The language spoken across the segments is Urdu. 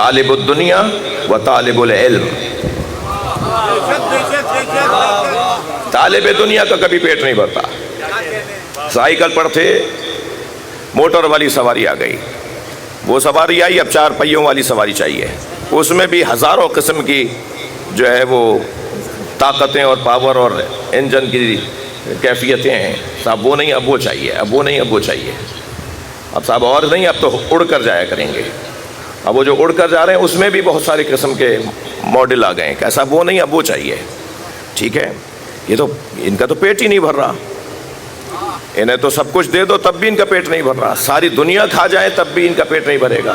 طالب الدنیا و طالب العلم. طالب دنیا کا کبھی پیٹ نہیں بھرتا. سائیکل پر تھے، موٹر والی سواری آ گئی، وہ سواری آئی، اب 4 پہیوں والی سواری چاہیے. اس میں بھی ہزاروں قسم کی جو ہے وہ طاقتیں اور پاور اور انجن کی کیفیتیں ہیں. صاحب وہ نہیں، اب وہ چاہیے، اب وہ نہیں، اب وہ چاہیے. اب صاحب اور نہیں، اب تو اڑ کر جایا کریں گے. اب وہ جو اڑ کر جا رہے ہیں اس میں بھی بہت سارے قسم کے ماڈل آ گئے ہیں. کیسا وہ نہیں، اب وہ چاہیے. ٹھیک ہے، یہ تو ان کا تو پیٹ ہی نہیں بھر رہا. انہیں تو سب کچھ دے دو تب بھی ان کا پیٹ نہیں بھر رہا. ساری دنیا کھا جائے تب بھی ان کا پیٹ نہیں بھرے گا.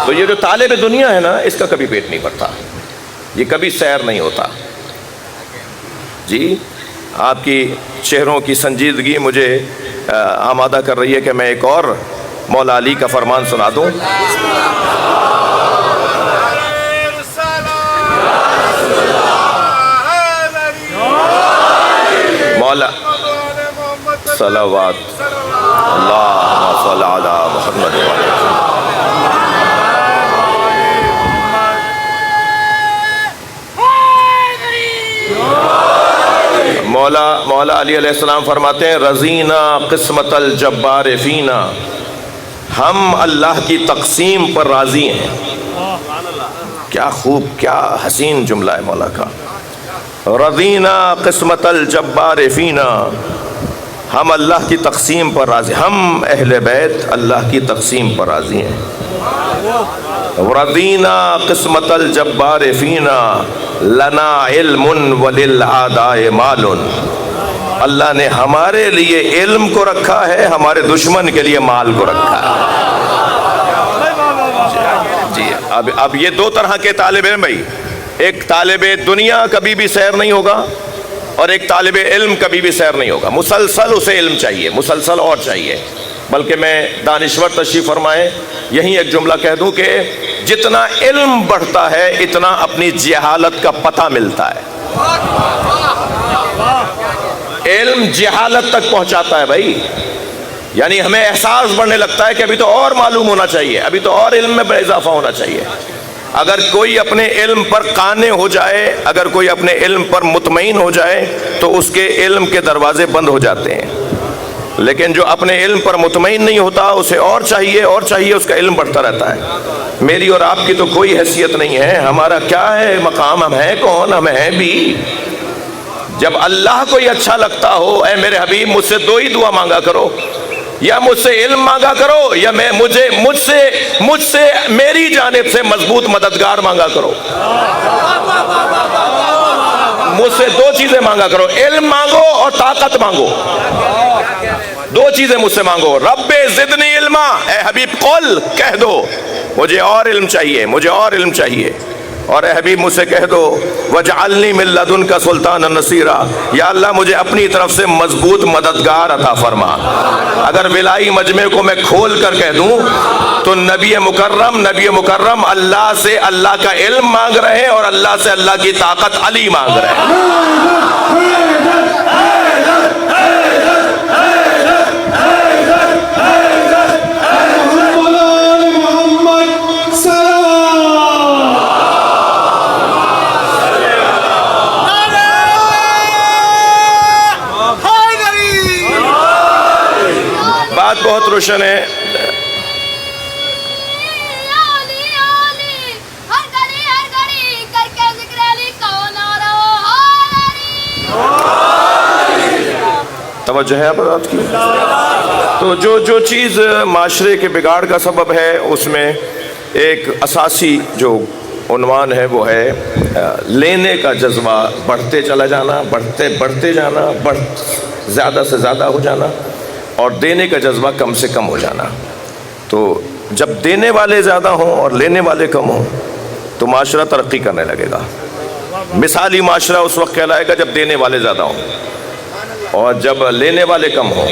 تو یہ جو طالب دنیا ہے نا، اس کا کبھی پیٹ نہیں بھرتا، یہ کبھی سیر نہیں ہوتا. جی آپ کی چہروں کی سنجیدگی مجھے آمادہ کر رہی ہے کہ میں ایک اور مولا علی کا فرمان سنا دوں. مولا صلوات اللہم صلی علی محمد وعلی مولا علی علیہ السلام فرماتے ہیں رضینا قسمت الجبار فینا، ہم اللہ کی تقسیم پر راضی ہیں. کیا خوب، کیا حسین جملہ ہے مولا کا. رضینا قسمت الجبار فینا، ہم اللہ کی تقسیم پر راضی، ہم اہل بیت اللہ کی تقسیم پر راضی ہیں. رضینا قسمت الجبار فینا لنا علم وللعداء مال. اللہ نے ہمارے لیے علم کو رکھا ہے، ہمارے دشمن کے لیے مال کو رکھا ہے. جی اب یہ 2 طرح کے طالب علم بھائی. ایک طالب دنیا کبھی بھی سیر نہیں ہوگا، اور ایک طالب علم کبھی بھی سیر نہیں ہوگا. مسلسل اسے علم چاہیے، مسلسل اور چاہیے. بلکہ میں دانشور تشریف فرمائیں یہیں ایک جملہ کہہ دوں کہ جتنا علم بڑھتا ہے اتنا اپنی جہالت کا پتہ ملتا ہے. علم جہالت تک پہنچاتا ہے بھائی. یعنی ہمیں احساس بڑھنے لگتا ہے کہ ابھی تو اور معلوم ہونا چاہیے، ابھی تو اور علم میں اضافہ ہونا چاہیے. اگر کوئی اپنے علم پر قانع ہو جائے، اگر کوئی اپنے علم پر مطمئن ہو جائے تو اس کے علم کے دروازے بند ہو جاتے ہیں. لیکن جو اپنے علم پر مطمئن نہیں ہوتا اسے اور چاہیے اور چاہیے، اس کا علم بڑھتا رہتا ہے. میری اور آپ کی تو کوئی حیثیت نہیں ہے، ہمارا کیا ہے مقام، ہم ہیں کون، ہم ہیں بھی. جب اللہ کو یہ اچھا لگتا ہو، اے میرے حبیب مجھ سے 2 ہی دعا مانگا کرو، یا مجھ سے علم مانگا کرو، یا مجھ سے میری جانب سے مضبوط مددگار مانگا کرو. مجھ سے 2 چیزیں مانگا کرو، علم مانگو اور طاقت مانگو. 2 چیزیں مجھ سے مانگو. رب زدنی علما، اے حبیب قل، کہہ دو مجھے اور علم چاہیے، مجھے اور علم چاہیے. اور اے حبیب مجھ سے کہہ دو وجعلنی من لدنک سلطانا نصیرا، یا اللہ مجھے اپنی طرف سے مضبوط مددگار عطا فرما. اگر ولائی مجمع کو میں کھول کر کہہ دوں تو نبی مکرم اللہ سے اللہ کا علم مانگ رہے ہیں اور اللہ سے اللہ کی طاقت علی مانگ رہے ہیں. بات بہت روشن ہے. توجہ ہے بات کی. تو جو چیز معاشرے کے بگاڑ کا سبب ہے اس میں ایک اساسی جو عنوان ہے وہ ہے لینے کا جذبہ بڑھتے چلا جانا، بڑھتے جانا، زیادہ سے زیادہ ہو جانا، اور دینے کا جذبہ کم سے کم ہو جانا. تو جب دینے والے زیادہ ہوں اور لینے والے کم ہوں تو معاشرہ ترقی کرنے لگے گا. مثالی معاشرہ اس وقت کہلائے گا جب دینے والے زیادہ ہوں اور جب لینے والے کم ہوں.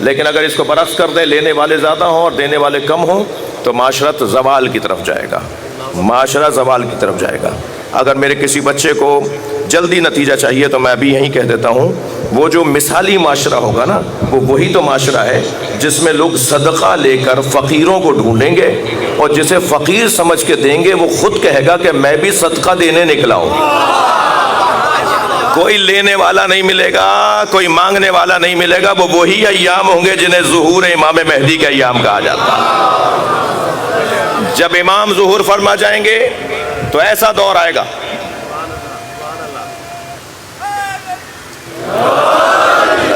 لیکن اگر اس کو برعکس کر دیں، لینے والے زیادہ ہوں اور دینے والے کم ہوں، تو معاشرت زوال کی طرف جائے گا، معاشرہ زوال کی طرف جائے گا. اگر میرے کسی بچے کو جلدی نتیجہ چاہیے تو میں ابھی یہیں کہہ دیتا ہوں، وہ جو مثالی معاشرہ ہوگا نا، وہ وہی تو معاشرہ ہے جس میں لوگ صدقہ لے کر فقیروں کو ڈھونڈیں گے، اور جسے فقیر سمجھ کے دیں گے وہ خود کہے گا کہ میں بھی صدقہ دینے نکلا ہوں۔ کوئی لینے والا نہیں ملے گا، کوئی مانگنے والا نہیں ملے گا، وہ وہی ایام ہوں گے جنہیں ظہور امام مہدی کے ایام کہا جاتا ہے۔ جب امام ظہور فرما جائیں گے تو ایسا دور آئے گا،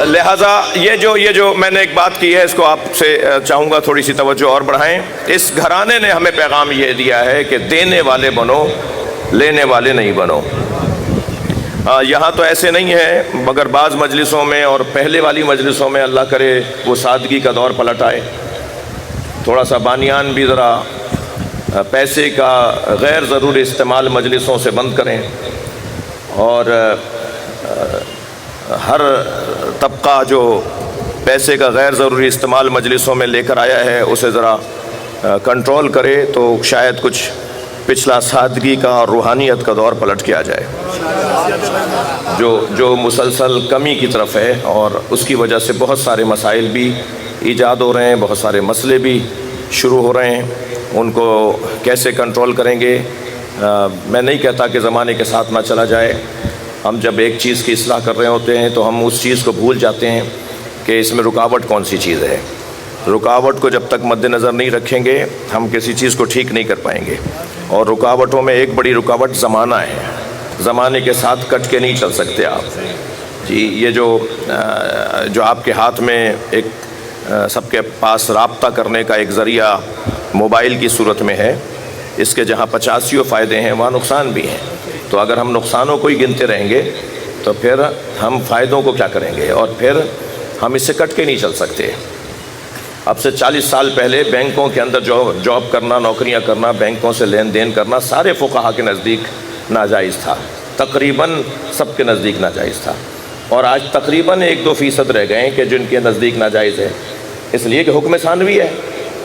لہذا یہ جو میں نے ایک بات کی ہے، اس کو آپ سے چاہوں گا تھوڑی سی توجہ اور بڑھائیں۔ اس گھرانے نے ہمیں پیغام یہ دیا ہے کہ دینے والے بنو، لینے والے نہیں بنو۔ یہاں تو ایسے نہیں ہے، مگر بعض مجلسوں میں اور پہلے والی مجلسوں میں اللہ کرے وہ سادگی کا دور پلٹ آئے، تھوڑا سا بانیان بھی ذرا پیسے کا غیر ضروری استعمال مجلسوں سے بند کریں، اور ہر طبقہ جو پیسے کا غیر ضروری استعمال مجلسوں میں لے کر آیا ہے اسے ذرا کنٹرول کرے، تو شاید کچھ پچھلا سادگی کا اور روحانیت کا دور پلٹ کے آ جائے جو مسلسل کمی کی طرف ہے، اور اس کی وجہ سے بہت سارے مسائل بھی ایجاد ہو رہے ہیں، بہت سارے مسئلے بھی شروع ہو رہے ہیں۔ ان کو کیسے کنٹرول کریں گے؟ میں نہیں کہتا کہ زمانے کے ساتھ نہ چلا جائے، ہم جب ایک چیز کی اصلاح کر رہے ہوتے ہیں تو ہم اس چیز کو بھول جاتے ہیں کہ اس میں رکاوٹ کون سی چیز ہے۔ رکاوٹ کو جب تک مد نظر نہیں رکھیں گے ہم کسی چیز کو ٹھیک نہیں کر پائیں گے، اور رکاوٹوں میں ایک بڑی رکاوٹ زمانہ ہے، زمانے کے ساتھ کٹ کے نہیں چل سکتے آپ جی۔ یہ جو آپ کے ہاتھ میں ایک سب کے پاس رابطہ کرنے کا ایک ذریعہ موبائل کی صورت میں ہے، اس کے جہاں 85 فائدے ہیں وہاں نقصان بھی ہیں، تو اگر ہم نقصانوں کو ہی گنتے رہیں گے تو پھر ہم فائدوں کو کیا کریں گے، اور پھر ہم اس سے کٹ کے نہیں چل سکتے۔ اب سے 40 سال پہلے بینکوں کے اندر جاب کرنا، نوکریاں کرنا، بینکوں سے لین دین کرنا سارے فقہا کے نزدیک ناجائز تھا، تقریباً سب کے نزدیک ناجائز تھا، اور آج تقریباً 1-2% رہ گئے ہیں کہ جن کے نزدیک ناجائز ہے، اس لیے کہ حکم ثانوی ہے،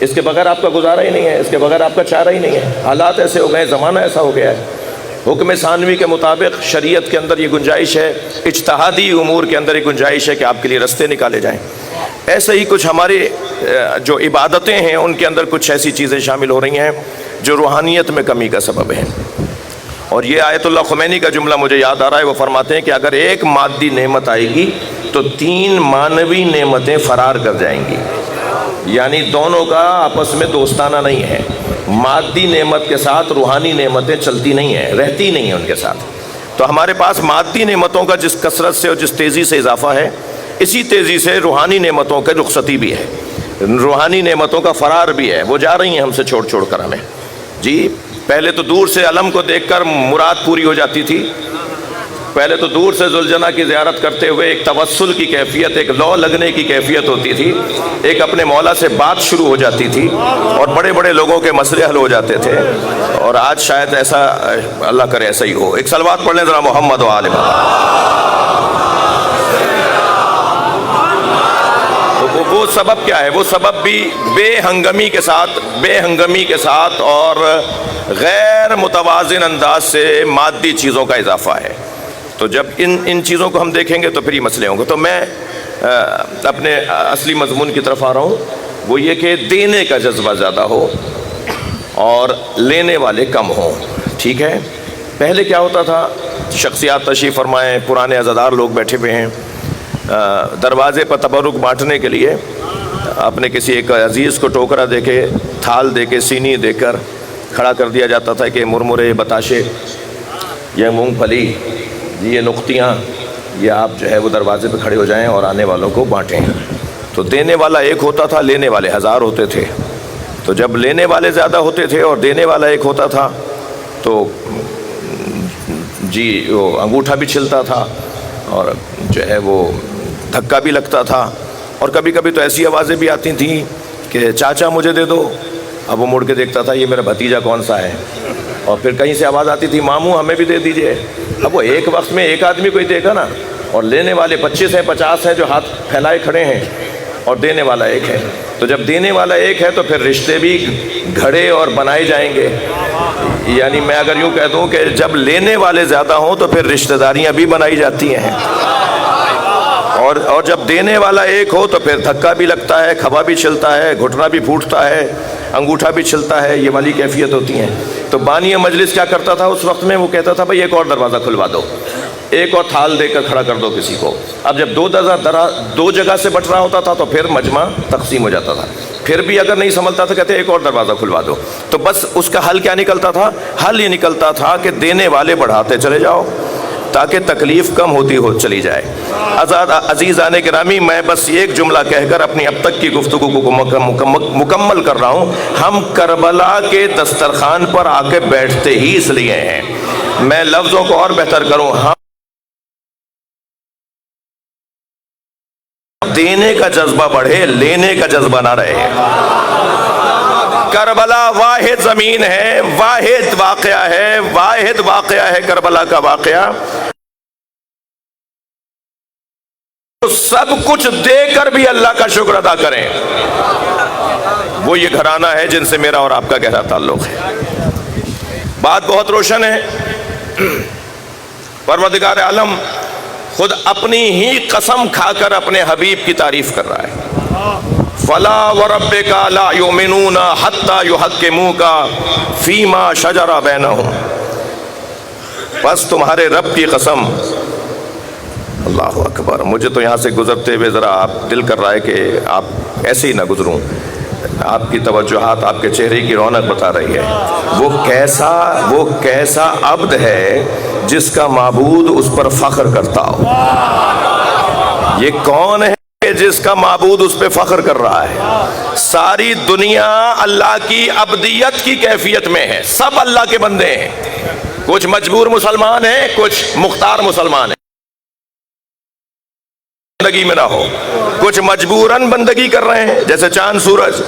اس کے بغیر آپ کا گزارا ہی نہیں ہے، اس کے بغیر آپ کا چارہ ہی نہیں ہے۔ حالات ایسے ہو گئے، زمانہ ایسا ہو گیا ہے، حکم ثانوی کے مطابق شریعت کے اندر یہ گنجائش ہے، اجتہادی امور کے اندر یہ گنجائش ہے کہ آپ کے لیے رستے نکالے جائیں۔ ایسے ہی کچھ ہمارے جو عبادتیں ہیں ان کے اندر کچھ ایسی چیزیں شامل ہو رہی ہیں جو روحانیت میں کمی کا سبب ہیں، اور یہ آیت اللہ خمینی کا جملہ مجھے یاد آ رہا ہے، وہ فرماتے ہیں کہ اگر ایک مادی نعمت آئے گی تو 3 معنوی نعمتیں فرار کر جائیں گی، یعنی دونوں کا آپس میں دوستانہ نہیں ہے، مادی نعمت کے ساتھ روحانی نعمتیں چلتی نہیں ہیں، رہتی نہیں ہیں ان کے ساتھ۔ تو ہمارے پاس مادی نعمتوں کا جس کثرت سے اور جس تیزی سے اضافہ ہے، اسی تیزی سے روحانی نعمتوں کا رخصتی بھی ہے، روحانی نعمتوں کا فرار بھی ہے، وہ جا رہی ہیں ہم سے چھوڑ چھوڑ کر ہمیں جی۔ پہلے تو دور سے علم کو دیکھ کر مراد پوری ہو جاتی تھی، پہلے تو دور سے ذوالجنہ کی زیارت کرتے ہوئے ایک توسل کی کیفیت، ایک لو لگنے کی کیفیت ہوتی تھی، ایک اپنے مولا سے بات شروع ہو جاتی تھی، اور بڑے بڑے لوگوں کے مسئلے حل ہو جاتے تھے، اور آج شاید ایسا اللہ کرے ایسا ہی ہو۔ ایک صلوات پڑھ لیں ذرا محمد و آل محمد۔ وہ سبب کیا ہے؟ وہ سبب بھی بے ہنگمی کے ساتھ اور غیر متوازن انداز سے مادی چیزوں کا اضافہ ہے۔ تو جب ان چیزوں کو ہم دیکھیں گے تو پھر یہ مسئلے ہوں گے۔ تو میں اپنے اصلی مضمون کی طرف آ رہا ہوں، وہ یہ کہ دینے کا جذبہ زیادہ ہو اور لینے والے کم ہوں، ٹھیک ہے؟ پہلے کیا ہوتا تھا، شخصیات تشریف فرمائیں، پرانے عزادار لوگ بیٹھے ہوئے ہیں، دروازے پر تبرک بانٹنے کے لیے اپنے کسی ایک عزیز کو ٹوکرا دے کے، تھال دے کے، سینی دے کر کھڑا کر دیا جاتا تھا کہ مرمرے، بتاشے، یہ مونگ پھلی، یہ نقطیاں، یہ آپ جو ہے وہ دروازے پہ کھڑے ہو جائیں اور آنے والوں کو بانٹیں۔ تو دینے والا ایک ہوتا تھا، لینے والے 1000 ہوتے تھے۔ تو جب لینے والے زیادہ ہوتے تھے اور دینے والا ایک ہوتا تھا تو جی وہ انگوٹھا بھی چھلتا تھا اور جو ہے وہ دھکا بھی لگتا تھا، اور کبھی کبھی تو ایسی آوازیں بھی آتی تھیں کہ چاچا مجھے دے دو۔ اب وہ مڑ کے دیکھتا تھا یہ میرا بھتیجا کون سا ہے، اور پھر کہیں سے آواز آتی تھی ماموں ہمیں بھی دے دیجئے۔ اب وہ ایک وقت میں ایک آدمی کو ہی دے گا نا، اور لینے والے 25 ہیں 50 ہیں جو ہاتھ پھیلائے کھڑے ہیں، اور دینے والا ایک ہے۔ تو جب دینے والا ایک ہے تو پھر رشتے بھی گھڑے اور بنائے جائیں گے، یعنی میں اگر یوں کہہ دوں کہ جب لینے والے زیادہ ہوں تو پھر رشتہ داریاں بھی بنائی جاتی ہیں، اور جب دینے والا ایک ہو تو پھر دھکا بھی لگتا ہے، کھبا بھی چلتا ہے، گھٹنا بھی پھوٹتا ہے، انگوٹھا بھی چلتا ہے، یہ والی کیفیت ہوتی ہیں۔ تو بانی مجلس کیا کرتا تھا اس وقت میں؟ وہ کہتا تھا بھائی ایک اور دروازہ کھلوا دو، ایک اور تھال دے کر کھڑا کر دو کسی کو۔ اب جب دو جگہ سے بٹ رہا ہوتا تھا تو پھر مجمع تقسیم ہو جاتا تھا، پھر بھی اگر نہیں سنبھلتا تھا کہتے ایک اور دروازہ کھلوا دو۔ تو بس اس کا حل کیا نکلتا تھا؟ حل یہ نکلتا تھا کہ دینے والے بڑھاتے چلے جاؤ تاکہ تکلیف کم ہوتی ہو چلی جائے۔ عزیزان گرامی، میں بس ایک جملہ کہہ کر اپنی اب تک کی گفتگو کو مکمل کر رہا ہوں۔ ہم کربلا کے دسترخوان پر آ کے بیٹھتے ہی اس لیے ہیں، میں لفظوں کو اور بہتر کروں، ہم دینے کا جذبہ بڑھے، لینے کا جذبہ نہ رہے۔ کربلا واحد زمین ہے، واحد واقعہ ہے کربلا کا واقعہ۔ سب کچھ دے کر بھی اللہ کا شکر ادا کریں۔ وہ یہ گھرانہ ہے جن سے میرا اور آپ کا گہرا تعلق ہے۔ بات بہت روشن ہے۔ پروردگار عالم خود اپنی ہی قسم کھا کر اپنے حبیب کی تعریف کر رہا ہے۔ فلا وربک لا یؤمنون حتی یحکموک فیما شجر بینہم، بس تمہارے رب کی قسم۔ اللہ اکبر۔ مجھے تو یہاں سے گزرتے ہوئے ذرا آپ دل کر رہا ہے کہ آپ ایسے ہی نہ گزروں، آپ کی توجہات آپ کے چہرے کی رونق بتا رہی ہے۔ وہ کیسا عبد ہے جس کا معبود اس پر فخر کرتا ہو؟ یہ کون ہے جس کا معبود اس پہ فخر کر رہا ہے؟ ساری دنیا اللہ کی عبدیت کی کیفیت میں ہے، سب اللہ کے بندے ہیں، کچھ مجبور مسلمان ہیں، کچھ مختار مسلمان ہیں، بندگی میں نہ ہو، کچھ مجبوراً بندگی کر رہے ہیں، جیسے چاند سورج،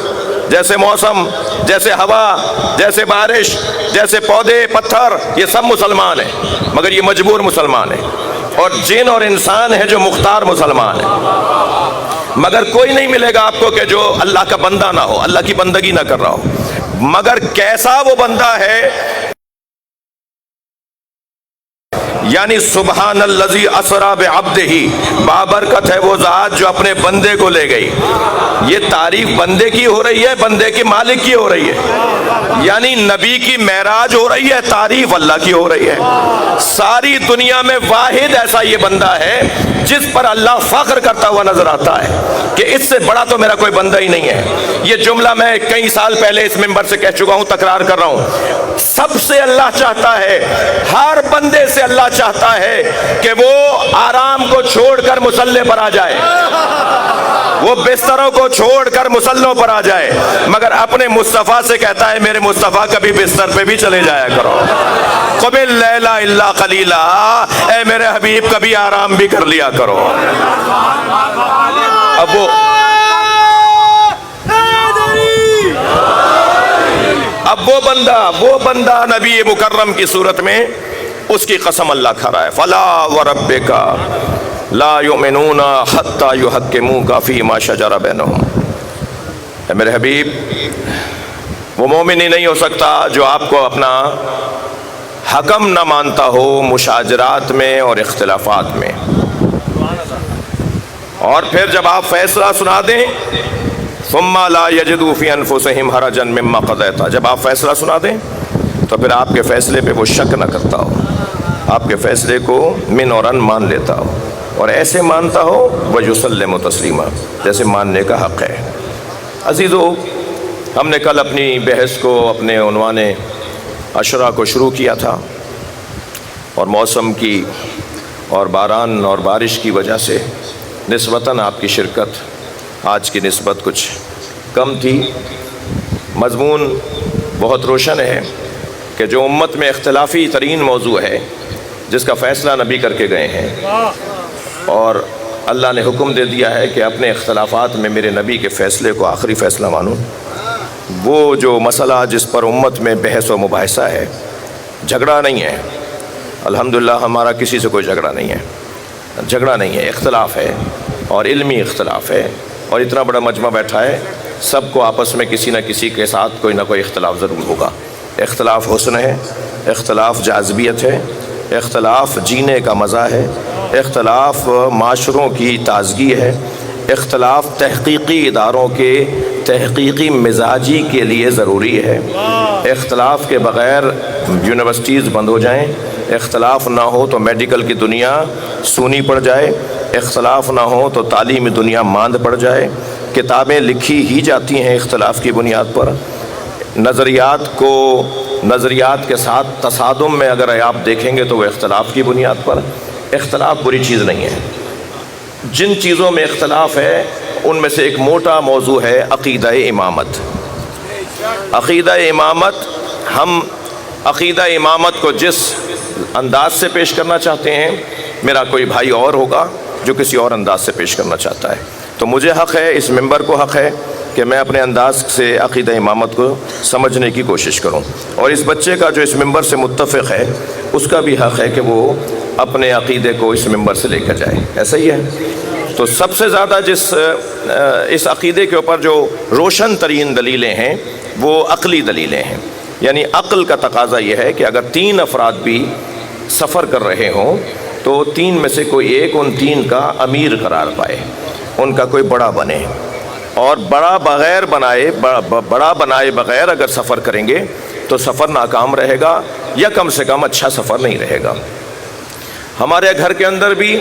جیسے موسم، جیسے ہوا، جیسے بارش، جیسے پودے پتھر، یہ سب مسلمان ہیں مگر یہ مجبور مسلمان ہیں۔ اور جن اور انسان ہے جو مختار مسلمان ہے، مگر کوئی نہیں ملے گا آپ کو کہ جو اللہ کا بندہ نہ ہو، اللہ کی بندگی نہ کر رہا ہو۔ مگر کیسا وہ بندہ ہے؟ یعنی سبحان الذی اسری بعبدہ، بابرکت ہے وہ ذات جو اپنے بندے کو لے گئی۔ یہ تعریف بندے کی ہو رہی ہے، بندے کے مالک کی ہو رہی ہے، یعنی نبی کی معراج ہو رہی ہے، تعریف اللہ کی ہو رہی ہے۔ ساری دنیا میں واحد ایسا یہ بندہ ہے جس پر اللہ فخر کرتا ہوا نظر آتا ہے کہ اس سے بڑا تو میرا کوئی بندہ ہی نہیں ہے۔ یہ جملہ میں کئی سال پہلے اس منبر سے کہہ چکا ہوں، تکرار کر رہا ہوں۔ سب سے اللہ چاہتا ہے، ہر بندے سے اللہ چاہتا ہے کہ وہ آرام کو چھوڑ کر مصلی پر آ جائے، وہ بستروں کو چھوڑ کر مصلوں پر آ جائے، مگر اپنے مصطفیٰ سے کہتا ہے میرے مصطفیٰ کبھی بستر پہ بھی چلے جایا کرو۔ قبل لیلا الا قلیلا، اے میرے حبیب کبھی آرام بھی کر لیا کرو۔ اب وہ بندہ نبی مکرم کی صورت میں اس کی قسم اللہ کھا رہا ہے۔ فلا وربک لا یؤمنون حتی یحکموک فیما شجر بینہم، اے میرے حبیب وہ مومن ہی نہیں ہو سکتا جو آپ کو اپنا حکم نہ مانتا ہو مشاجرات میں اور اختلافات میں، اور پھر جب آپ فیصلہ سنا دیں ثم لا یجدوا فی انفسہم حرجا مما قضیت، جب آپ فیصلہ سنا دیں تو پھر آپ کے فیصلے پہ وہ شک نہ کرتا ہو، آپ کے فیصلے کو من اور ان مان لیتا ہو، اور ایسے مانتا ہو وَيُسَلِّمُ تسلیما، جیسے ماننے کا حق ہے۔ عزیزو، ہم نے کل اپنی بحث کو اپنے عنوان عشرہ کو شروع کیا تھا، اور موسم کی اور باران اور بارش کی وجہ سے نسبتاً آپ کی شرکت آج کی نسبت کچھ کم تھی۔ مضمون بہت روشن ہے کہ جو امت میں اختلافی ترین موضوع ہے، جس کا فیصلہ نبی کر کے گئے ہیں، اور اللہ نے حکم دے دیا ہے کہ اپنے اختلافات میں میرے نبی کے فیصلے کو آخری فیصلہ مانوں، وہ جو مسئلہ جس پر امت میں بحث و مباحثہ ہے، جھگڑا نہیں ہے، الحمدللہ ہمارا کسی سے کوئی جھگڑا نہیں ہے، جھگڑا نہیں ہے، اختلاف ہے، اور علمی اختلاف ہے، اور اتنا بڑا مجمع بیٹھا ہے، سب کو آپس میں کسی نہ کسی کے ساتھ کوئی نہ کوئی اختلاف ضرور ہوگا۔ اختلاف حسن ہے، اختلاف جاذبیت ہے، اختلاف جینے کا مزہ ہے، اختلاف معاشروں کی تازگی ہے، اختلاف تحقیقی اداروں کے تحقیقی مزاجی کے لیے ضروری ہے۔ اختلاف کے بغیر یونیورسٹیز بند ہو جائیں، اختلاف نہ ہو تو میڈیکل کی دنیا سونی پڑ جائے، اختلاف نہ ہو تو تعلیمی دنیا ماند پڑ جائے، کتابیں لکھی ہی جاتی ہیں اختلاف کی بنیاد پر۔ نظریات کے ساتھ تصادم میں اگر آپ دیکھیں گے تو وہ اختلاف کی بنیاد پر۔ اختلاف بری چیز نہیں ہے۔ جن چیزوں میں اختلاف ہے ان میں سے ایک موٹا موضوع ہے عقیدہ امامت۔ عقیدہ امامت، ہم عقیدہ امامت کو جس انداز سے پیش کرنا چاہتے ہیں، میرا کوئی بھائی اور ہوگا جو کسی اور انداز سے پیش کرنا چاہتا ہے، تو مجھے حق ہے، اس ممبر کو حق ہے کہ میں اپنے انداز سے عقیدہ امامت کو سمجھنے کی کوشش کروں، اور اس بچے کا جو اس ممبر سے متفق ہے اس کا بھی حق ہے کہ وہ اپنے عقیدے کو اس ممبر سے لے کر جائے۔ ایسا ہی ہے؟ تو سب سے زیادہ اس عقیدے کے اوپر جو روشن ترین دلیلیں ہیں وہ عقلی دلیلیں ہیں، یعنی عقل کا تقاضا یہ ہے کہ اگر 3 افراد بھی سفر کر رہے ہوں تو 3 میں سے کوئی ایک ان 3 کا امیر قرار پائے، ان کا کوئی بڑا بنے، اور بڑا بنائے بغیر اگر سفر کریں گے تو سفر ناکام رہے گا، یا کم سے کم اچھا سفر نہیں رہے گا۔ ہمارے گھر کے اندر بھی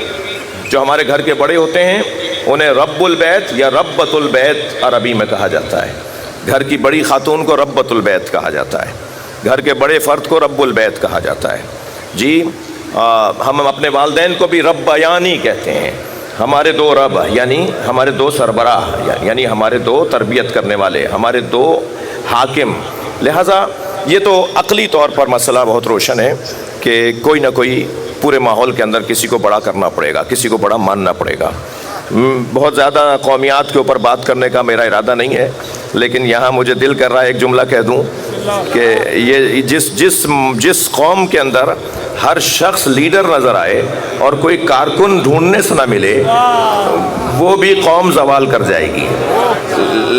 جو ہمارے گھر کے بڑے ہوتے ہیں انہیں رب البیت یا ربۃ البیت عربی میں کہا جاتا ہے۔ گھر کی بڑی خاتون کو ربۃ البیت کہا جاتا ہے، گھر کے بڑے فرد کو رب البیت کہا جاتا ہے۔ جی ہم اپنے والدین کو بھی ربیانی کہتے ہیں، ہمارے 2 رب، یعنی ہمارے 2 سربراہ، یعنی ہمارے 2 تربیت کرنے والے، ہمارے 2 حاکم۔ لہٰذا یہ تو عقلی طور پر مسئلہ بہت روشن ہے کہ کوئی نہ کوئی پورے ماحول کے اندر کسی کو بڑا کرنا پڑے گا، کسی کو بڑا ماننا پڑے گا۔ بہت زیادہ قومیات کے اوپر بات کرنے کا میرا ارادہ نہیں ہے، لیکن یہاں مجھے دل کر رہا ہے ایک جملہ کہہ دوں کہ یہ جس قوم کے اندر ہر شخص لیڈر نظر آئے اور کوئی کارکن ڈھونڈنے سے نہ ملے، وہ بھی قوم زوال کر جائے گی۔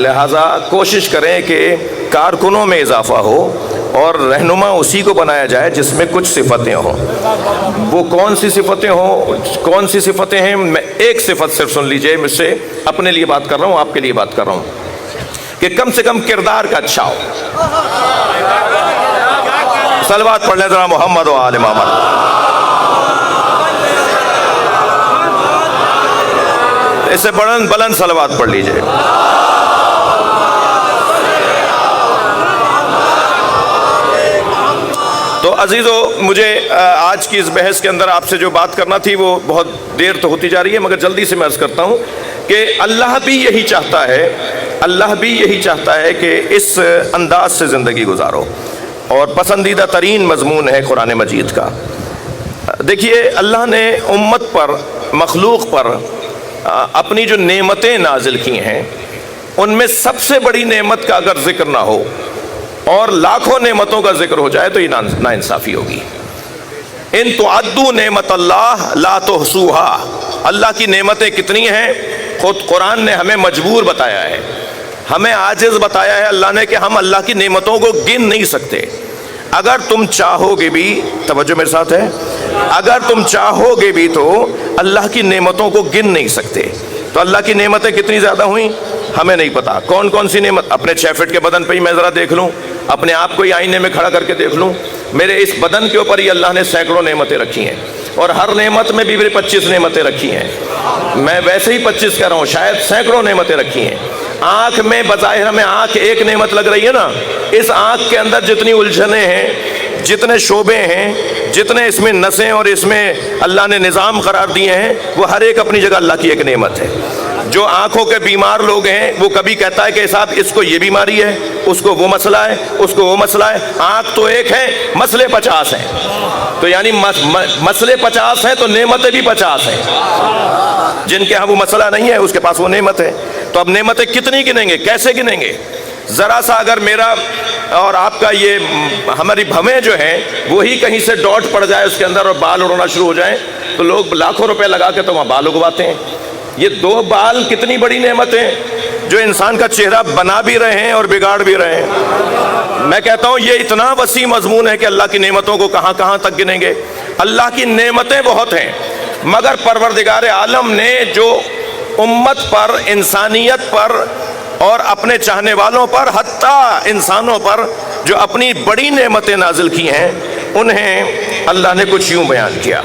لہٰذا کوشش کریں کہ کارکنوں میں اضافہ ہو اور رہنما اسی کو بنایا جائے جس میں کچھ صفتیں ہوں۔ وہ کون سی صفتیں ہیں؟ میں ایک صفت صرف سن لیجئے مجھ سے، اپنے لیے بات کر رہا ہوں، آپ کے لیے بات کر رہا ہوں، کہ کم سے کم کردار کا اچھا ہو۔ صلوات پڑھ لیں ذرا محمد و آل محمد۔ اس سے بلند صلوات پڑھ لیجئے۔ تو عزیزو، مجھے آج کی اس بحث کے اندر آپ سے جو بات کرنا تھی وہ بہت دیر تو ہوتی جا رہی ہے، مگر جلدی سے میں عرض کرتا ہوں کہ اللہ بھی یہی چاہتا ہے کہ اس انداز سے زندگی گزارو، اور پسندیدہ ترین مضمون ہے قرآن مجید کا۔ دیکھیے، اللہ نے امت پر، مخلوق پر اپنی جو نعمتیں نازل کی ہیں ان میں سب سے بڑی نعمت کا اگر ذکر نہ ہو اور لاکھوں نعمتوں کا ذکر ہو جائے تو یہ ناانصافی ہوگی۔ ان تعدوا نعمت اللہ لا تحصوها، اللہ کی نعمتیں کتنی ہیں خود قرآن نے ہمیں مجبور بتایا ہے، ہمیں عاجز بتایا ہے اللہ نے کہ ہم اللہ کی نعمتوں کو گن نہیں سکتے۔ اگر تم چاہو گے بھی، توجہ میرے ساتھ ہے، اگر تم چاہو گے بھی تو اللہ کی نعمتوں کو گن نہیں سکتے۔ تو اللہ کی نعمتیں کتنی زیادہ ہوئیں ہمیں نہیں پتا۔ کون سی نعمت؟ اپنے 6 فٹ کے بدن پہ ہی میں ذرا دیکھ لوں، اپنے آپ کو ہی آئینے میں کھڑا کر کے دیکھ لوں، میرے اس بدن کے اوپر ہی اللہ نے سینکڑوں نعمتیں رکھی ہیں، اور ہر نعمت میں بھی 25 نعمتیں رکھی ہیں۔ میں ویسے ہی 25 کہہ رہا ہوں، شاید سینکڑوں نعمتیں رکھی ہیں۔ آنکھ میں بظاہر ہمیں آنکھ ایک نعمت لگ رہی ہے نا، اس آنکھ کے اندر جتنی الجھنیں ہیں، جتنے شعبے ہیں، جتنے اس میں نسیں اور اس میں اللہ نے نظام قرار دیے ہیں، وہ ہر ایک اپنی جگہ اللہ کی ایک نعمت ہے۔ جو آنکھوں کے بیمار لوگ ہیں وہ کبھی کہتا ہے کہ صاحب اس کو یہ بیماری ہے، اس کو وہ مسئلہ ہے، اس کو وہ مسئلہ ہے۔ آنکھ تو ایک ہے، مسئلے 50 ہیں، تو یعنی مسئلے 50 ہیں تو نعمتیں بھی 50 ہیں۔ جن کے ہاں وہ مسئلہ نہیں ہے اس کے پاس وہ نعمت ہے۔ تو اب نعمتیں کتنی گنیں گے، کیسے گنیں گے؟ ذرا سا اگر میرا اور آپ کا یہ ہماری بھویں جو ہیں وہی کہیں سے ڈاٹ پڑ جائے اس کے اندر اور بال اڑنا شروع ہو جائیں تو لوگ لاکھوں روپے لگا کے تو وہاں بال اگواتے ہیں۔ یہ 2 بال کتنی بڑی نعمت ہیں جو انسان کا چہرہ بنا بھی رہے ہیں اور بگاڑ بھی رہے ہیں۔ میں کہتا ہوں یہ اتنا وسیع مضمون ہے کہ اللہ کی نعمتوں کو کہاں کہاں تک گنیں گے۔ اللہ کی نعمتیں بہت ہیں، مگر پروردگار عالم نے جو امت پر، انسانیت پر اور اپنے چاہنے والوں پر، حتیٰ انسانوں پر جو اپنی بڑی نعمتیں نازل کی ہیں، انہیں اللہ نے کچھ یوں بیان کیا۔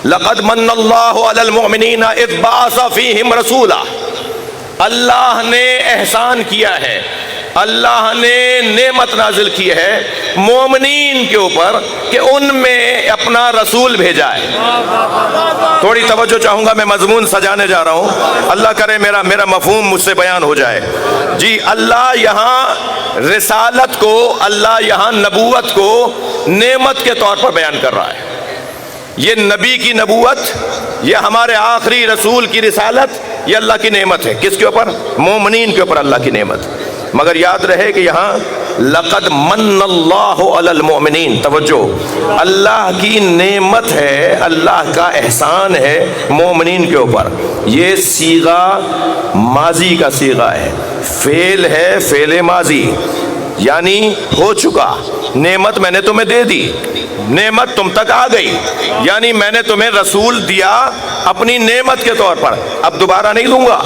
لقد من اللہ علی المؤمنین اذ بعث فیہم رسولا، اللہ نے احسان کیا ہے، اللہ نے نعمت نازل کی ہے مومنین کے اوپر کہ ان میں اپنا رسول بھیجا ہے۔ تھوڑی توجہ چاہوں گا، میں مضمون سجانے جا رہا ہوں، اللہ کرے میرا مفہوم مجھ سے بیان ہو جائے۔ جی، اللہ یہاں رسالت کو، اللہ یہاں نبوت کو نعمت کے طور پر بیان کر رہا ہے۔ یہ نبی کی نبوت، یہ ہمارے آخری رسول کی رسالت، یہ اللہ کی نعمت ہے۔ کس کے اوپر؟ مومنین کے اوپر اللہ کی نعمت۔ مگر یاد رہے کہ یہاں لقد من اللہ علی المؤمنین، توجہ، اللہ کی نعمت ہے، اللہ کا احسان ہے مومنین کے اوپر۔ یہ صیغہ ماضی کا صیغہ ہے، فعل ہے، فعل ماضی، یعنی ہو چکا۔ نعمت میں نے تمہیں دے دی، نعمت تم تک آ گئی، یعنی میں نے تمہیں رسول دیا اپنی نعمت کے طور پر، اب دوبارہ نہیں دوں گا،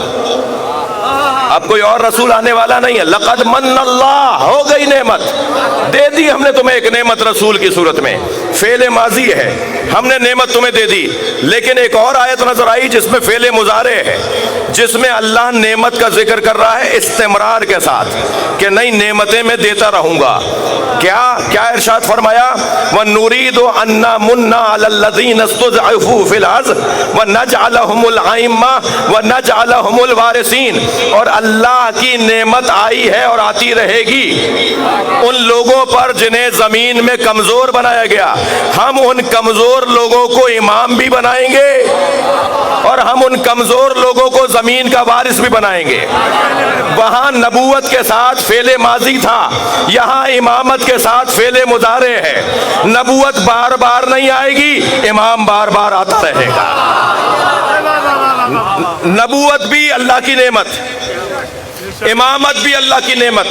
اب کوئی اور رسول آنے والا نہیں ہے۔ لقد من اللہ، ہو گئی نعمت، دے دی ہم نے تمہیں ایک نعمت رسول کی صورت میں، فعل ماضی ہے، ہم نے نعمت تمہیں دے دی۔ لیکن ایک اور آیت نظر آئی جس میں فعل مضارع ہے، جس میں اللہ نعمت کا ذکر کر رہا ہے استمرار کے ساتھ کہ نئی نعمتیں میں دیتا رہوں گا۔ کیا ارشاد فرمایا؟ وَنُرِيدُ أَن نَّمُنَّ عَلَى الَّذِينَ اسْتُضْعِفُوا فِي الْأَرْضِ وَنَجْعَلَهُمُ الْأَئِمَّةَ وَنَجْعَلَهُمُ الْوَارِثِينَ، اور اللہ کی نعمت آئی ہے اور آتی رہے گی ان لوگوں پر جنہیں زمین میں کمزور بنایا گیا، ہم ان کمزور لوگوں کو امام بھی بنائیں گے اور ہم ان کمزور لوگوں کو زمین کا وارث بھی بنائیں گے۔ وہاں نبوت کے ساتھ فعل ماضی تھا، یہاں امامت کے ساتھ فعل مضارع ہے۔ نبوت بار بار نہیں آئے گی، امام بار بار آتا رہے گا۔ نبوت بھی اللہ کی نعمت، امامت بھی اللہ کی نعمت،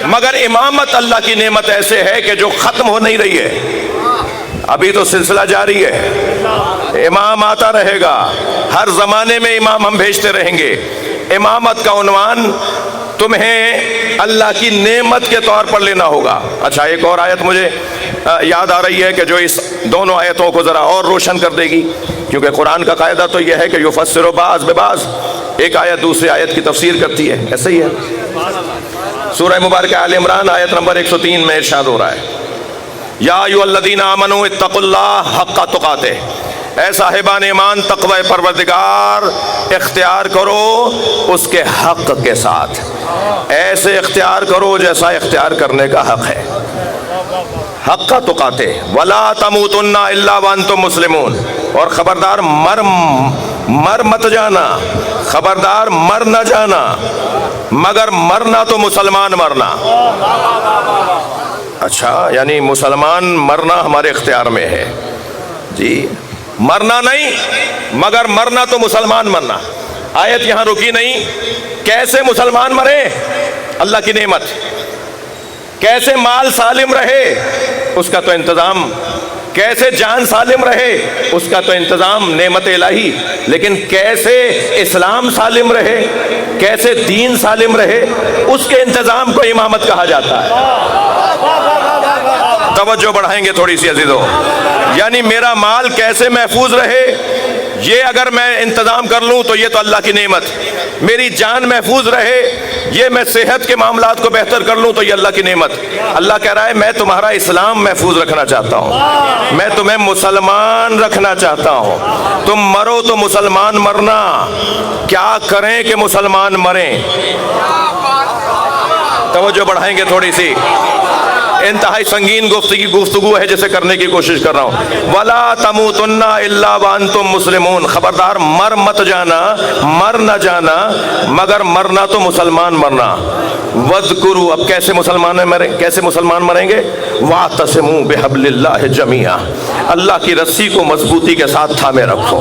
مگر امامت اللہ کی نعمت ایسے ہے کہ جو ختم ہو نہیں رہی ہے، ابھی تو سلسلہ جاری ہے، امام آتا رہے گا، ہر زمانے میں امام ہم بھیجتے رہیں گے۔ امامت کا عنوان تمہیں اللہ کی نعمت کے طور پر لینا ہوگا۔ اچھا، ایک اور آیت مجھے یاد آ رہی ہے کہ جو اس دونوں آیتوں کو ذرا اور روشن کر دے گی، کیونکہ قرآن کا قاعدہ تو یہ ہے کہ یفسر بعض ببعض، ایک آیت دوسری آیت کی تفسیر کرتی ہے، ایسے ہی ہے۔ سورہ مبارکہ آل عمران آیت نمبر 103 میں ارشاد ہو رہا ہے، یا ایھا الذین آمنوا اتقوا اللہ حق تقاتہ، اے صاحبان ایمان تقوی پروردگار اختیار کرو اس کے حق کے ساتھ، ایسے اختیار کرو جیسا اختیار کرنے کا حق ہے۔ حق تقاتہ ولا تموتن الا وانتم مسلمون، اور خبردار مر مت جانا، خبردار مر نہ جانا، مگر مرنا تو مسلمان مرنا۔ اچھا، یعنی مسلمان مرنا ہمارے اختیار میں ہے جی، مرنا نہیں مگر مرنا تو مسلمان مرنا۔ آیت یہاں رکی نہیں، کیسے مسلمان مرے؟ اللہ کی نعمت۔ کیسے مال سالم رہے؟ اس کا تو انتظام۔ کیسے جان سالم رہے؟ اس کا تو انتظام، نعمت الہی۔ لیکن کیسے اسلام سالم رہے، کیسے دین سالم رہے، اس کے انتظام کو امامت کہا جاتا ہے۔ توجہ بڑھائیں گے تھوڑی سی عزیزو، یعنی میرا مال کیسے محفوظ رہے، یہ اگر میں انتظام کر لوں تو یہ تو اللہ کی نعمت۔ میری جان محفوظ رہے، یہ میں صحت کے معاملات کو بہتر کر لوں تو یہ اللہ کی نعمت۔ اللہ کہہ رہا ہے میں تمہارا اسلام محفوظ رکھنا چاہتا ہوں، میں تمہیں مسلمان رکھنا چاہتا ہوں۔ تم مرو تو مسلمان مرنا، کیا کریں کہ مسلمان مریں؟ توجہ بڑھائیں گے تھوڑی سی، انتہائی سنگین گفتگو ہے جسے کرنے کی کوشش کر رہا ہوں۔ وَلَا تَمُوتُنَّ إِلَّا وَأَنْتُمْ مُسْلِمُونَ، خبردار مر مت جانا، مر نہ جانا، مگر مرنا تو مسلمان مرنا۔ وَاذْكُرُوا، اب کیسے مسلمان مریں گے؟ وَاعْتَصِمُوا بِحَبْلِ اللَّهِ جَمِيعًا، اللہ کی رسی کو مضبوطی کے ساتھ تھامے رکھو۔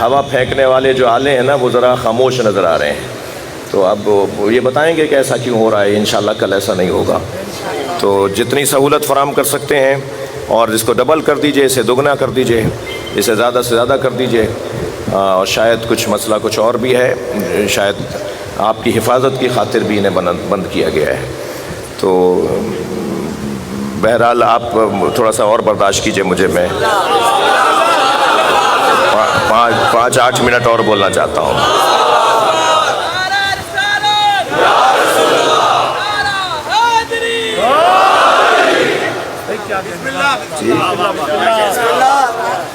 ہوا پھینکنے والے جو آلے ہیں نا وہ ذرا خاموش نظر آ رہے ہیں، تو اب یہ بتائیں گے کہ ایسا کیوں ہو رہا ہے؟ انشاءاللہ کل ایسا نہیں ہوگا۔ تو جتنی سہولت فراہم کر سکتے ہیں، اور اس کو ڈبل کر دیجئے، اسے دگنا کر دیجئے، اسے زیادہ سے زیادہ کر دیجئے۔ اور شاید کچھ مسئلہ کچھ اور بھی ہے، شاید آپ کی حفاظت کی خاطر بھی انہیں بند کیا گیا ہے۔ تو بہرحال آپ تھوڑا سا اور برداشت کیجئے مجھے، میں 5-8 منٹ اور بولنا چاہتا ہوں۔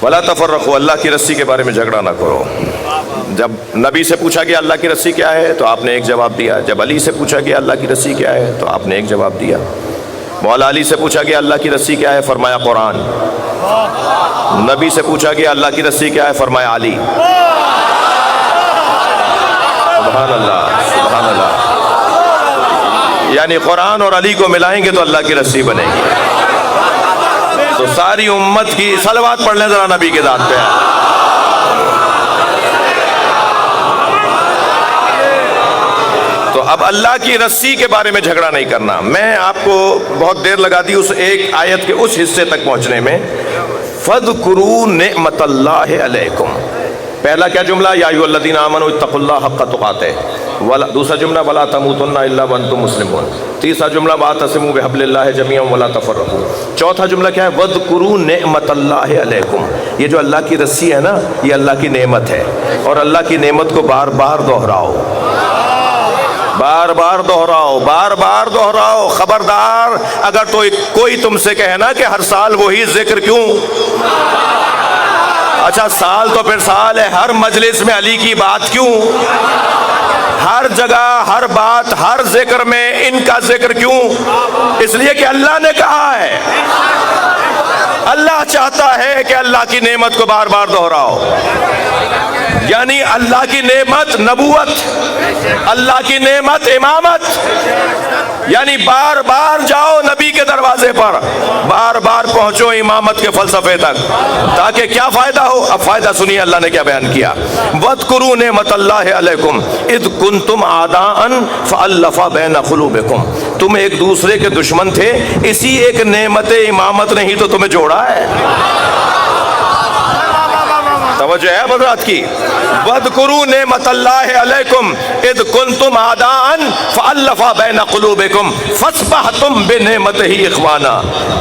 وَلَا تَفَرَّقُوا، اللہ کی رسی کے بارے میں جھگڑا نہ کرو۔ جب نبی سے پوچھا گیا اللہ کی رسی کیا ہے تو آپ نے ایک جواب دیا، جب علی سے پوچھا گیا اللہ کی رسی کیا ہے تو آپ نے ایک جواب دیا، مولا علی سے پوچھا گیا اللہ کی رسی کیا ہے، فرمایا قرآن۔ نبی سے پوچھا گیا اللہ کی رسی کیا ہے، فرمایا علی۔ سبحان اللہ، سبحان اللہ۔ یعنی قرآن اور علی کو ملائیں گے تو اللہ کی رسی بنے گی۔ تو ساری امت کی صلوات پڑھ لیں ذرا نبی کے ذات پہ۔ تو اب اللہ کی رسی کے بارے میں جھگڑا نہیں کرنا۔ میں آپ کو بہت دیر لگا دی اس ایک آیت کے اس حصے تک پہنچنے میں۔ فَاذْكُرُوا نِعْمَةَ اللَّهِ عَلَيْكُمْ، پہلا کیا جملہ؟ یا ایھا الذین آمنوا اتقوا اللہ حق تقاتہ، دوسرا جملہ ولا تموتن الا وانتم مسلمون، تیسرا جملہ واعتصموا بحبل اللہ جميعا ولا تفرقوا، چوتھا جملہ کیا ہے؟ واذکروا نعمت اللہ علیکم۔ یہ جو اللہ کی رسی ہے نا، یہ اللہ کی نعمت ہے، اور اللہ کی نعمت کو بار بار دہراؤ، بار بار دہراؤ، بار بار دہراؤ۔ خبردار اگر تو کوئی تم سے کہے نا کہ ہر سال وہی ذکر کیوں؟ اچھا سال تو پھر سال ہے، ہر مجلس میں علی کی بات کیوں؟ ہر جگہ، ہر بات، ہر ذکر میں ان کا ذکر کیوں؟ اس لیے کہ اللہ نے کہا ہے، اللہ چاہتا ہے کہ اللہ کی نعمت کو بار بار دہراؤ۔ یعنی اللہ کی نعمت نبوت، اللہ کی نعمت امامت، یعنی بار بار جاؤ نبی کے دروازے پر، بار بار پہنچو امامت کے فلسفے تک، تاکہ کیا فائدہ ہو؟ اب فائدہ سنیے اللہ نے کیا بیان کیا۔ وَاذْكُرُوا نِعْمَةَ اللَّهِ عَلَيْكُمْ إِذْ كُنْتُمْ أَعْدَاءً فَأَلَّفَ بَيْنَ قُلُوبِكُمْ، تم ایک دوسرے کے دشمن تھے، اسی ایک نعمت امامت نے ہی تو تمہیں جوڑا ہے۔ توجہ ہے حضرات کی؟ وَاذْكُرُوا نِعْمَةَ اللَّهِ عَلَيْكُمْ إِذْ كُنْتُمْ أَعْدَاءً فَأَلَّفَ بَيْنَ قُلُوبِكُمْ فَأَصْبَحْتُمْ بِنِعْمَتِهِ إِخْوَانًا،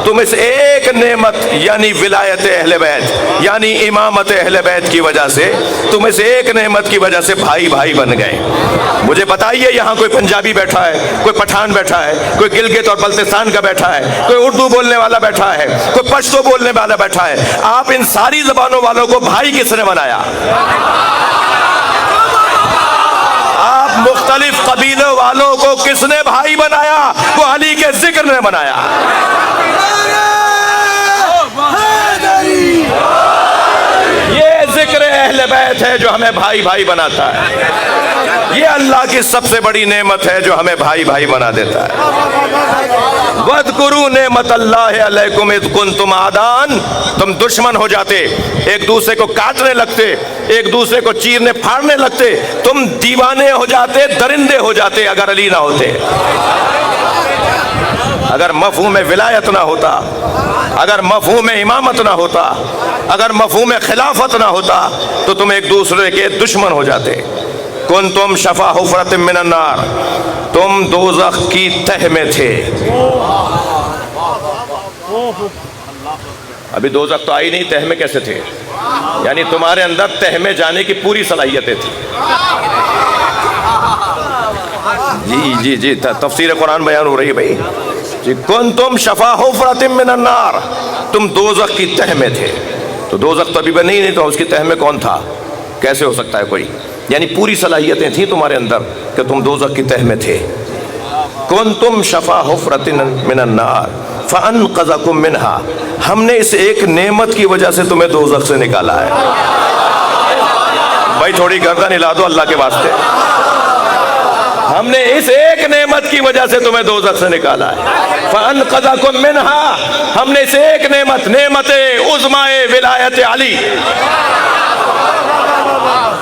تم اس ایک نعمت یعنی ولایت اہل بیت، یعنی امامت اہل بیت کی وجہ سے، تم اس ایک نعمت کی وجہ سے بھائی بھائی بن گئے۔ مجھے بتائیے یہاں کوئی پنجابی بیٹھا ہے، کوئی پٹھان بیٹھا ہے، کوئی گلگت اور بلتستان کا بیٹھا ہے، کوئی اردو بولنے والا بیٹھا ہے، کوئی پشتو بولنے والا بیٹھا ہے، آپ ان ساری زبانوں والوں کو بھائی کس نے بنایا؟ آپ مختلف قبیلوں والوں کو کس نے بھائی بنایا؟ وہ علی کے ذکر نے بنایا۔ یہ ذکر اہل بیت ہے جو ہمیں بھائی بھائی بناتا ہے، یہ اللہ کی سب سے بڑی نعمت ہے جو ہمیں بھائی بھائی بنا دیتا ہے۔ وَاذْكُرُوا نِعْمَةَ اللَّهِ عَلَيْكُمْ إِذْ كُنْتُمْ أَعْدَاءً، تم دشمن ہو جاتے، ایک دوسرے کو کاٹنے لگتے، ایک دوسرے کو چیرنے پھاڑنے لگتے، تم دیوانے ہو جاتے، درندے ہو جاتے اگر علی نہ ہوتے، اگر مفہوم ولایت نہ ہوتا، اگر مفہوم امامت نہ ہوتا، اگر مفہوم خلافت نہ ہوتا تو تم ایک دوسرے کے دشمن ہو جاتے۔ کنتم شفا حفرۃ من النار، تم دوزخ کی تہ میں تھے۔ ابھی دوزخ تو آئی نہیں، تہ میں کیسے تھے؟ یعنی تمہارے اندر تہ میں جانے کی پوری صلاحیتیں تھیں۔ جی جی تفسیر قرآن بیان ہو رہی ہے بھائی جی۔ کنتم شفا حفرۃ من النار، تم دوزخ کی تہ میں تھے۔ تو دوزخ تو ابھی بنی نہیں، تو اس کی تہ میں کون تھا؟ کیسے ہو سکتا ہے کوئی؟ یعنی پوری صلاحیتیں تھیں تمہارے اندر کہ تم دوزخ کی تہ میں تھے۔ کنتم شفا حفرۃ من النار فانقذکم منہا، ہم نے اس ایک نعمت کی وجہ سے تمہیں دوزخ سے نکالا ہے۔ بھائی تھوڑی گردن ہلا دو اللہ کے واسطے، ہم نے اس ایک نعمت کی وجہ سے تمہیں دوزخ سے نکالا ہے۔ فانقذکم منہا، ہم نے اس ایک نعمت عظمائے ولایت علی،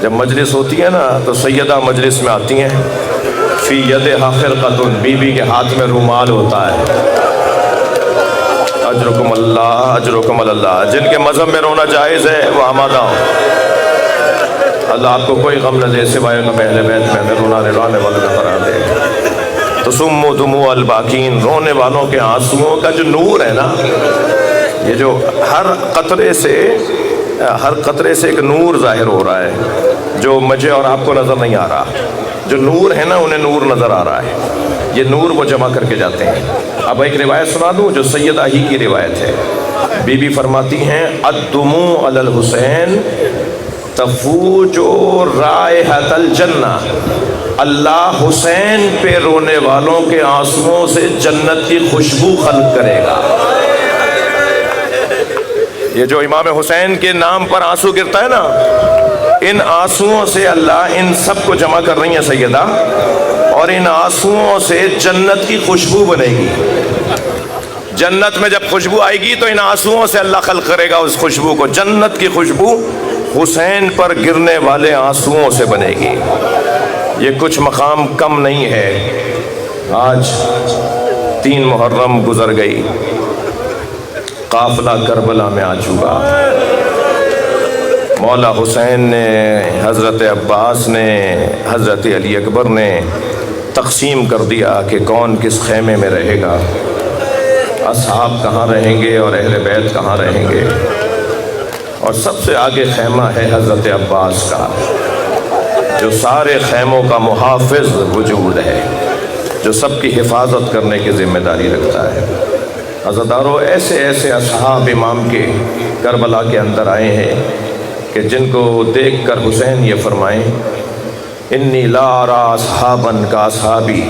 جب مجلس ہوتی ہے نا تو سیدہ مجلس میں آتی ہیں، فی یدہا خرقۃ، بیوی کے ہاتھ میں رومال ہوتا ہے۔ اجرکم اللہ، اجرکم اللہ۔ جن کے مذہب میں رونا جائز ہے وہ آمادہ ہوں۔ اللہ آپ کو کوئی غم نہ دے سوائے اہل بیت میں رونا رونے والوں کا قرار دے۔ تصم دموع الباکین، رونے والوں کے آنسوؤں کا جو نور ہے نا، یہ جو ہر قطرے سے ایک نور ظاہر ہو رہا ہے، جو مجھے اور آپ کو نظر نہیں آ رہا، جو نور ہے نا انہیں نور نظر آ رہا ہے، یہ نور وہ جمع کر کے جاتے ہیں۔ اب ایک روایت سنا دوں جو سیدہ ہی کی روایت ہے۔ بی بی فرماتی ہیں الدموع علی الحسین تفوج رائحۃ الجنہ، اللہ حسین پہ رونے والوں کے آنسوؤں سے جنت کی خوشبو خلق کرے گا۔ یہ جو امام حسین کے نام پر آنسو گرتا ہے نا، ان آنسوؤں سے اللہ ان سب کو جمع کر رہی ہیں سیدہ، اور ان آنسوؤں سے جنت کی خوشبو بنے گی۔ جنت میں جب خوشبو آئے گی تو ان آنسوؤں سے اللہ خلق کرے گا اس خوشبو کو۔ جنت کی خوشبو حسین پر گرنے والے آنسوؤں سے بنے گی۔ یہ کچھ مقام کم نہیں ہے۔ آج 3 محرم گزر گئی، قافلہ کربلا میں آ چکا۔ مولا حسین نے، حضرت عباس نے، حضرت علی اکبر نے تقسیم کر دیا کہ کون کس خیمے میں رہے گا، اصحاب کہاں رہیں گے اور اہل بیت کہاں رہیں گے۔ اور سب سے آگے خیمہ ہے حضرت عباس کا، جو سارے خیموں کا محافظ وجود ہے، جو سب کی حفاظت کرنے کی ذمہ داری رکھتا ہے۔ عزادارو، ایسے ایسے اصحاب امام کے کربلا کے اندر آئے ہیں کہ جن کو دیکھ کر حسین یہ فرمائیں انی لا ارا اصحابا کا اصحابی،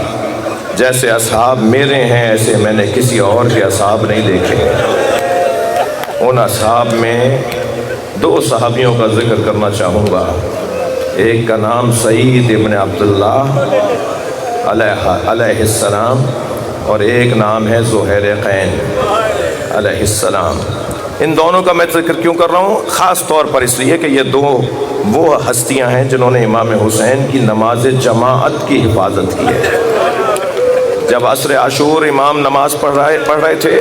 جیسے اصحاب میرے ہیں ایسے میں نے کسی اور کے اصحاب نہیں دیکھے۔ ان اصحاب میں 2 صحابیوں کا ذکر کرنا چاہوں گا۔ ایک کا نام سعید ابن عبداللہ علیہ السلام، اور ایک نام ہے ذوالقرنین علیہ السلام۔ ان دونوں کا میں ذکر کیوں کر رہا ہوں؟ خاص طور پر اس لیے کہ یہ 2 وہ ہستیاں ہیں جنہوں نے امام حسین کی نماز جماعت کی حفاظت کی ہے۔ جب عصر عاشور امام نماز پڑھ رہے تھے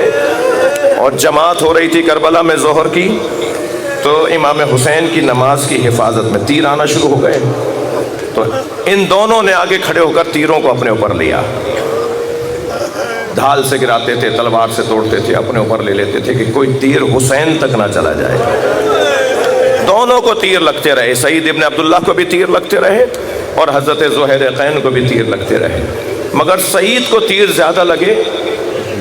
اور جماعت ہو رہی تھی کربلا میں ظہر کی، تو امام حسین کی نماز کی حفاظت میں تیر آنا شروع ہو گئے، تو ان دونوں نے آگے کھڑے ہو کر تیروں کو اپنے اوپر لیا۔ ڈھال سے گراتے تھے، تلوار سے توڑتے تھے، اپنے اوپر لے لیتے تھے کہ کوئی تیر حسین تک نہ چلا جائے۔ دونوں کو تیر لگتے رہے، سعید ابن عبداللہ کو بھی تیر لگتے رہے اور حضرت ذوالقرنین کو بھی تیر لگتے رہے، مگر سعید کو تیر زیادہ لگے،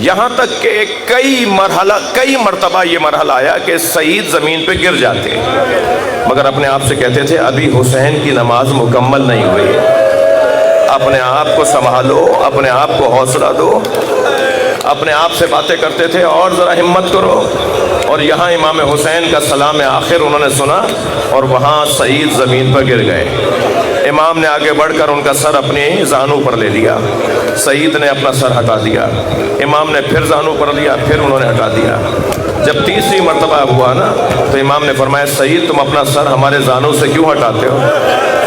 یہاں تک کہ کئی مرتبہ یہ مرحلہ آیا کہ سعید زمین پہ گر جاتے، مگر اپنے آپ سے کہتے تھے ابھی حسین کی نماز مکمل نہیں ہوئی، اپنے آپ کو سنبھالو، اپنے آپ کو حوصلہ دو۔ اپنے آپ سے باتیں کرتے تھے اور ذرا ہمت کرو۔ اور یہاں امام حسین کا سلام آخر انہوں نے سنا اور وہاں سعید زمین پر گر گئے۔ امام نے آگے بڑھ کر ان کا سر اپنی زانو پر لے لیا، سعید نے اپنا سر ہٹا دیا، امام نے پھر زانو پر لیا، پھر انہوں نے ہٹا دیا۔ جب تیسری مرتبہ ہوا نا تو امام نے فرمایا سعید تم اپنا سر ہمارے زانو سے کیوں ہٹاتے ہو؟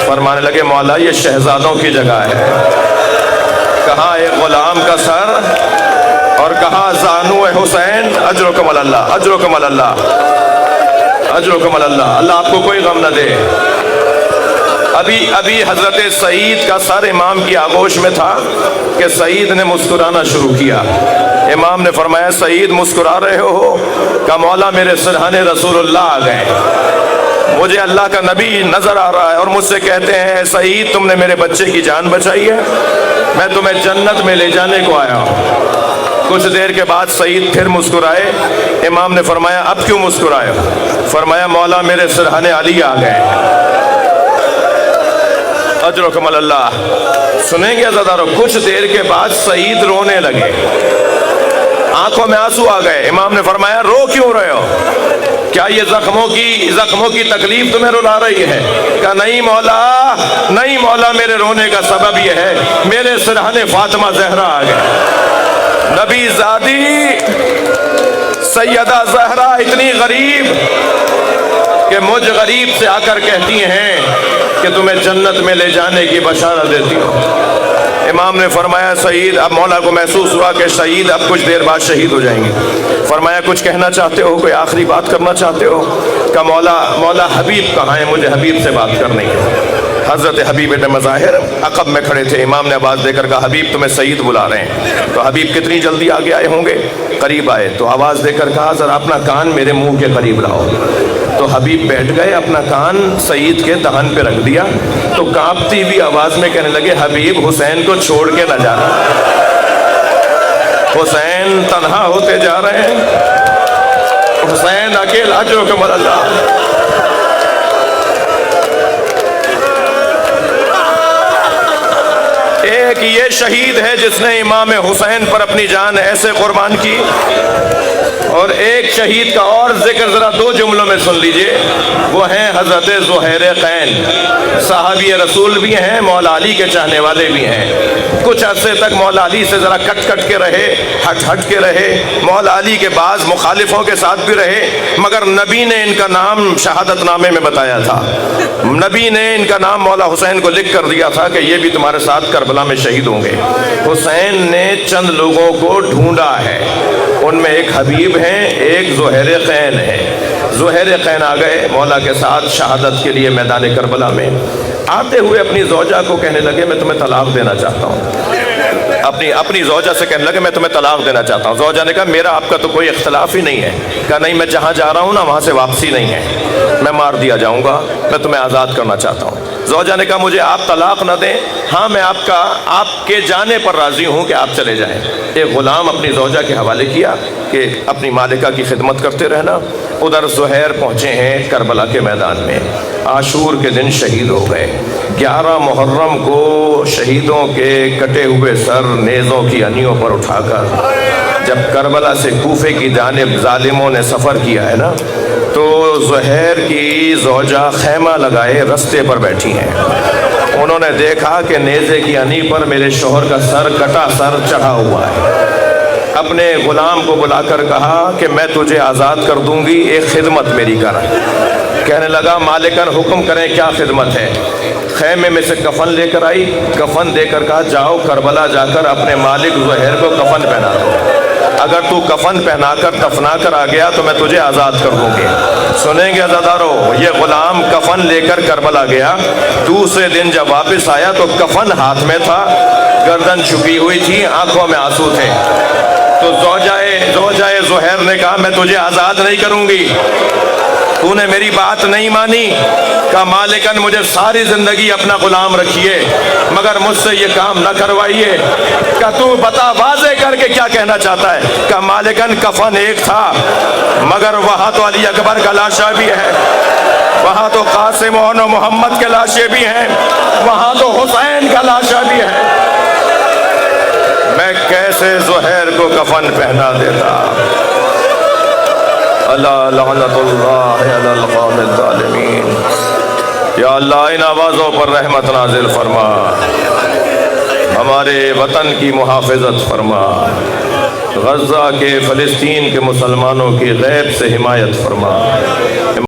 فرمانے لگے مولا یہ شہزادوں کی جگہ ہے، کہاں ایک غلام کا سر اور کہا زانو حسین، اجرکم اللہ، اجرکم اللہ، اجرکم اللہ۔ اللہ آپ کو کوئی غم نہ دے۔ ابھی حضرت سعید کا سر امام کی آغوش میں تھا کہ سعید نے مسکرانا شروع کیا۔ امام نے فرمایا سعید مسکرا رہے ہو؟ کہ مولا میرے سرہانے رسول اللہ آ گئے، مجھے اللہ کا نبی نظر آ رہا ہے اور مجھ سے کہتے ہیں سعید تم نے میرے بچے کی جان بچائی ہے، میں تمہیں جنت میں لے جانے کو آیا ہوں۔ کچھ دیر کے بعد سعید پھر مسکرائے۔ امام نے فرمایا اب کیوں مسکرائے؟ فرمایا مولا میرے سرہانے علی آ گئے۔ اجرکم اللہ۔ سنیں گے عزادارو، کچھ دیر کے بعد سعید رونے لگے، آنکھوں میں آنسو آ گئے۔ امام نے فرمایا رو کیوں رہے ہو؟ کیا یہ زخموں کی تکلیف تمہیں رلا رہی ہے؟ کہا نہیں مولا، نہیں مولا، میرے رونے کا سبب یہ ہے میرے سرہانے فاطمہ زہرا آ گئے۔ نبی زادی سیدہ زہرا اتنی غریب کہ مجھ غریب سے آ کر کہتی ہیں کہ تمہیں جنت میں لے جانے کی بشارت دیتی ہوں۔ امام نے فرمایا سعید، اب مولا کو محسوس ہوا کہ سعید اب کچھ دیر بعد شہید ہو جائیں گے۔ فرمایا کچھ کہنا چاہتے ہو، کوئی آخری بات کرنا چاہتے ہو؟ کہ مولا حبیب کہاں ہے، مجھے حبیب سے بات کرنی ہے۔ حضرت حبیب بن مظاہر عقب میں کھڑے تھے، امام نے آواز دے کر کہا حبیب تمہیں سعید بلا رہے ہیں۔ تو حبیب کتنی جلدی آگے آئے ہوں گے؟ قریب آئے تو آواز دے کر کہا ذرا اپنا کان میرے منہ کے قریب لاؤ۔ تو حبیب بیٹھ گئے، اپنا کان سعید کے دہن پہ رکھ دیا، تو کانپتی ہوئی آواز میں کہنے لگے حبیب حسین کو چھوڑ کے نہ جانا، حسین تنہا ہوتے جا رہے ہیں، حسین اکیلا جو کہ مر جا۔ ایک یہ شہید ہے جس نے امام حسین پر اپنی جان ایسے قربان کی، اور ایک شہید کا اور ذکر ذرا دو جملوں میں سن لیجئے، وہ ہیں حضرت زہیر قین، صحابی رسول بھی ہیں، مولا علی کے چاہنے والے بھی ہیں۔ کچھ عرصے تک مولا علی سے ذرا کٹ کے رہے، ہٹ کے رہے، مولا علی کے بعض مخالفوں کے ساتھ بھی رہے، مگر نبی نے ان کا نام شہادت نامے میں بتایا تھا، نبی نے ان کا نام مولا حسین کو لکھ کر دیا تھا کہ یہ بھی تمہارے ساتھ کربلا میں شہید ہوں گے۔ حسین نے چند لوگوں کو ڈھونڈا ہے، ان میں ایک حبیب ہیں، ایک زہیر قین ہے۔ زہیر قین آ گئے مولا کے ساتھ شہادت کے لیے میدان کربلا میں۔ آتے ہوئے اپنی زوجہ کو کہنے لگے میں تمہیں طلاق دینا چاہتا ہوں، اپنی زوجہ سے کہنے لگے میں تمہیں طلاق دینا چاہتا ہوں۔ زوجہ نے کہا میرا آپ کا تو کوئی اختلاف ہی نہیں ہے۔ کہا نہیں، میں جہاں جا رہا ہوں نا وہاں سے واپسی نہیں ہے، میں مار دیا جاؤں گا، میں تمہیں آزاد کرنا چاہتا ہوں۔ زوجہ نے کہا مجھے آپ طلاق نہ دیں، ہاں میں آپ کے جانے پر راضی ہوں کہ آپ چلے جائیں۔ ایک غلام اپنی زوجہ کے حوالے کیا کہ اپنی مالکہ کی خدمت کرتے رہنا۔ ادھر زہیر پہنچے ہیں کربلا کے میدان میں، عاشور کے دن شہید ہو گئے۔ 11 محرم کو شہیدوں کے کٹے ہوئے سر نیزوں کی انیوں پر اٹھا کر جب کربلا سے کوفے کی جانب ظالموں نے سفر کیا ہے نا، تو زہیر کی زوجہ خیمہ لگائے رستے پر بیٹھی ہیں۔ انہوں نے دیکھا کہ نیزے کی انی پر میرے شوہر کا سر کٹا سر چڑھا ہوا ہے۔ اپنے غلام کو بلا کر کہا کہ میں تجھے آزاد کر دوں گی، ایک خدمت میری کر۔ کہنے لگا مالکن حکم کریں کیا خدمت ہے؟ خیمے میں سے کفن لے کر آئی، کفن دے کر کہا جاؤ کربلا جا کر اپنے مالک زہیر کو کفن پہنا دو، اگر تو کفن پہنا کر دفنا کر آ گیا تو میں تجھے آزاد کر دوں گی۔ سنیں گے عزادارو، یہ غلام کفن لے کر کربلا گیا، دوسرے دن جب واپس آیا تو کفن ہاتھ میں تھا، گردن جھکی ہوئی تھی، آنکھوں میں آنسو تھے۔ تو زوجہ زہیر نے کہا میں تجھے آزاد نہیں کروں گی، تو نے میری بات نہیں مانی۔ کہا مالکن مجھے ساری زندگی اپنا غلام رکھیے مگر مجھ سے یہ کام نہ کروائیے۔ کہا تو بتا واضح کر کے کیا کہنا چاہتا ہے؟ کہا مالکن کفن ایک تھا مگر وہاں تو علی اکبر کا لاشا بھی ہے، وہاں تو قاسم و محمد کے لاشے بھی ہیں، وہاں تو حسین کا لاشا بھی ہے، میں کیسے زہیر کو کفن پہنا دیتا؟ اللہ لعنت اللہ علی القوم الظالمین۔ یا اللہ ان آوازوں پر رحمت نازل فرما، ہمارے وطن کی محافظت فرما، غزہ کے فلسطین کے مسلمانوں کی غیب سے حمایت فرما۔